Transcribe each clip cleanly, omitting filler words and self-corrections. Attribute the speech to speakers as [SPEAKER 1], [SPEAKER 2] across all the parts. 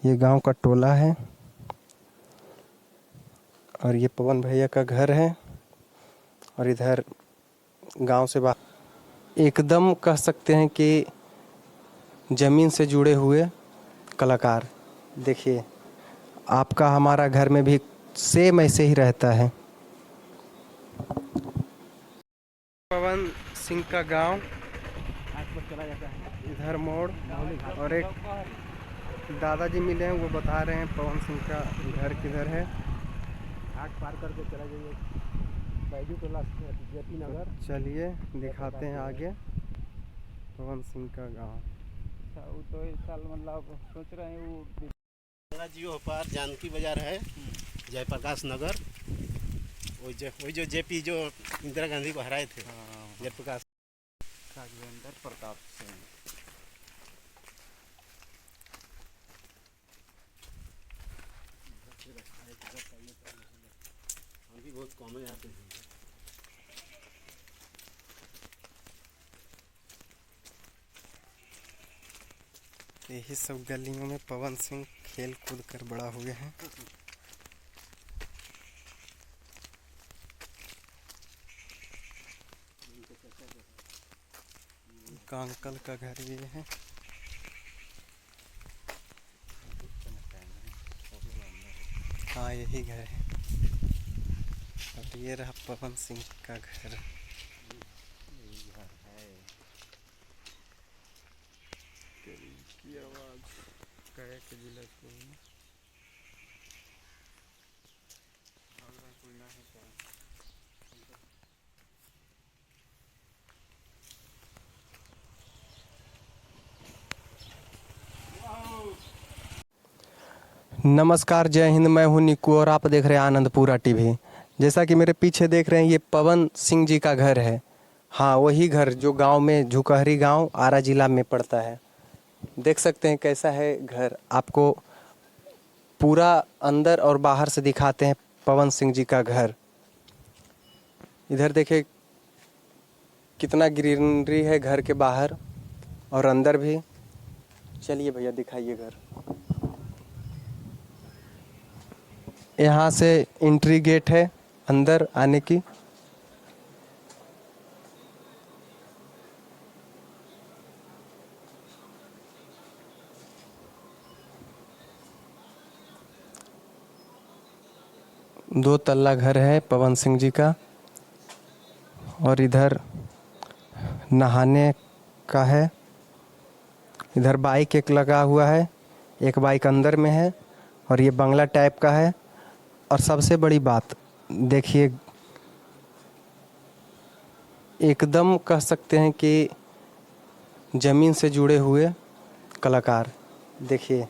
[SPEAKER 1] ये गांव का टोला है और ये पवन भैया का घर है। और इधर गांव से बाहर एकदम कह सकते हैं कि ज़मीन से जुड़े हुए कलाकार। देखिए, आपका हमारा घर में भी सेम ऐसे ही रहता है। पवन सिंह का गांव,
[SPEAKER 2] चला जाता है
[SPEAKER 1] इधर मोड़। और एक दादाजी मिले हैं, वो बता रहे हैं पवन सिंह का घर किधर है।
[SPEAKER 2] घाट पार करके चला जाइए बैजू टोला जेपी नगर।
[SPEAKER 1] चलिए दिखाते हैं आगे पवन सिंह का गांव।
[SPEAKER 2] वो तो इस साल मतलब सोच रहे हैं वो
[SPEAKER 3] जियो पार जानकी बाजार है, जयप्रकाश नगर। वही जो जेपी जो इंदिरा गांधी को हराए थे, जयप्रकाश
[SPEAKER 2] राघवेंद्र प्रताप सिंह।
[SPEAKER 3] हम भी बहुत कम आते हैं।
[SPEAKER 1] यही सब गलियों में पवन सिंह खेल कूद कर बड़ा हुए हैं। का अंकल का घर ये है। हाँ, यही घर है। और ये रहा पवन सिंह का घर।
[SPEAKER 2] की आवाज कहे के जिला को
[SPEAKER 1] नमस्कार, जय हिंद। मैं हूं निकू और आप देख रहे हैं आनंदपुरा टीवी। जैसा कि मेरे पीछे देख रहे हैं, ये पवन सिंह जी का घर है। हाँ, वही घर जो गांव में झुकहरी गांव आरा जिला में पड़ता है। देख सकते हैं कैसा है घर। आपको पूरा अंदर और बाहर से दिखाते हैं पवन सिंह जी का घर। इधर देखिए कितना ग्रीनरी है घर के बाहर और अंदर भी। चलिए भैया दिखाइए घर। यहाँ से एंट्री गेट है अंदर आने की। दो तल्ला घर है पवन सिंह जी का। और इधर नहाने का है। इधर बाइक एक लगा हुआ है, एक बाइक अंदर में है और ये बंगला टाइप का है। और सबसे बड़ी बात देखिए, एकदम कह सकते हैं कि ज़मीन से जुड़े हुए कलाकार। देखिए,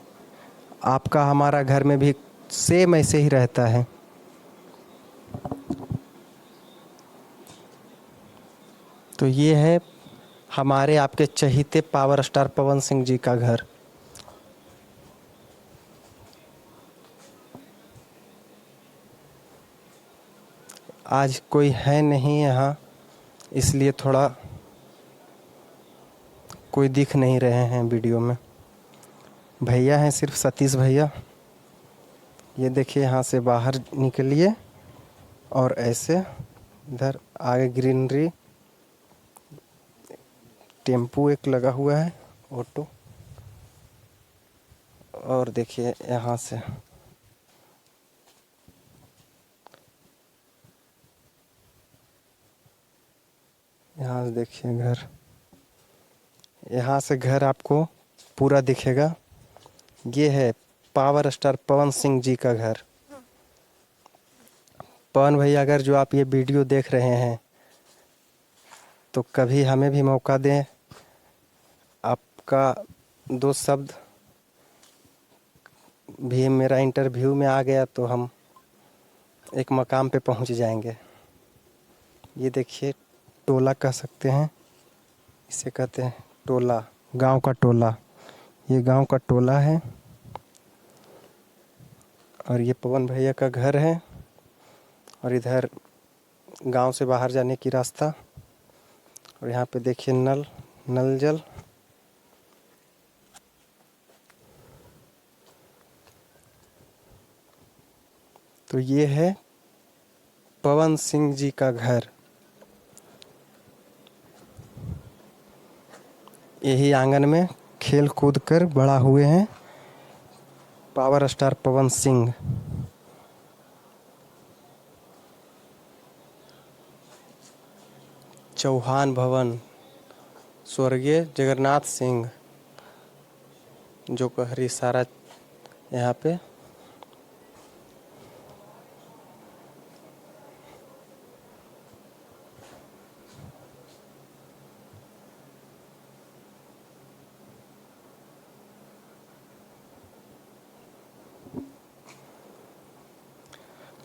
[SPEAKER 1] आपका हमारा घर में भी सेम ऐसे ही रहता है। तो ये है हमारे आपके चहीते पावर स्टार पवन सिंह जी का घर। आज कोई है नहीं यहाँ, इसलिए थोड़ा कोई दिख नहीं रहे हैं वीडियो में। भैया हैं सिर्फ सतीश भैया। ये देखिए, यहाँ से बाहर निकलिए और ऐसे इधर आगे ग्रीनरी, टेम्पू एक लगा हुआ है, ऑटो। और देखिए यहाँ से देखिए घर। यहाँ से घर आपको पूरा दिखेगा। ये है पावर स्टार पवन सिंह जी का घर। पवन भैया, अगर जो आप ये वीडियो देख रहे हैं तो कभी हमें भी मौका दें। आपका दो शब्द भी मेरा इंटरव्यू में आ गया तो हम एक मकाम पे पहुंच जाएंगे। ये देखिए, टोला कह सकते हैं, इसे कहते हैं टोला, गांव का टोला। ये गांव का टोला है और ये पवन भैया का घर है। और इधर गांव से बाहर जाने की रास्ता। और यहाँ पे देखिए नल जल। तो ये है पवन सिंह जी का घर। यही आंगन में खेल कूद कर बड़ा हुए हैं पावर स्टार पवन सिंह। चौहान भवन, स्वर्गीय जगन्नाथ सिंह जो कहरी सारा यहाँ पे।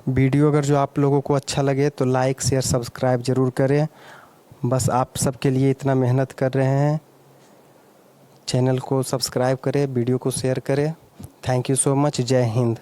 [SPEAKER 1] वीडियो अगर जो आप लोगों को अच्छा लगे तो लाइक शेयर सब्सक्राइब ज़रूर करें। बस आप सबके लिए इतना मेहनत कर रहे हैं। चैनल को सब्सक्राइब करें, वीडियो को शेयर करें। Thank you so much. जय हिंद।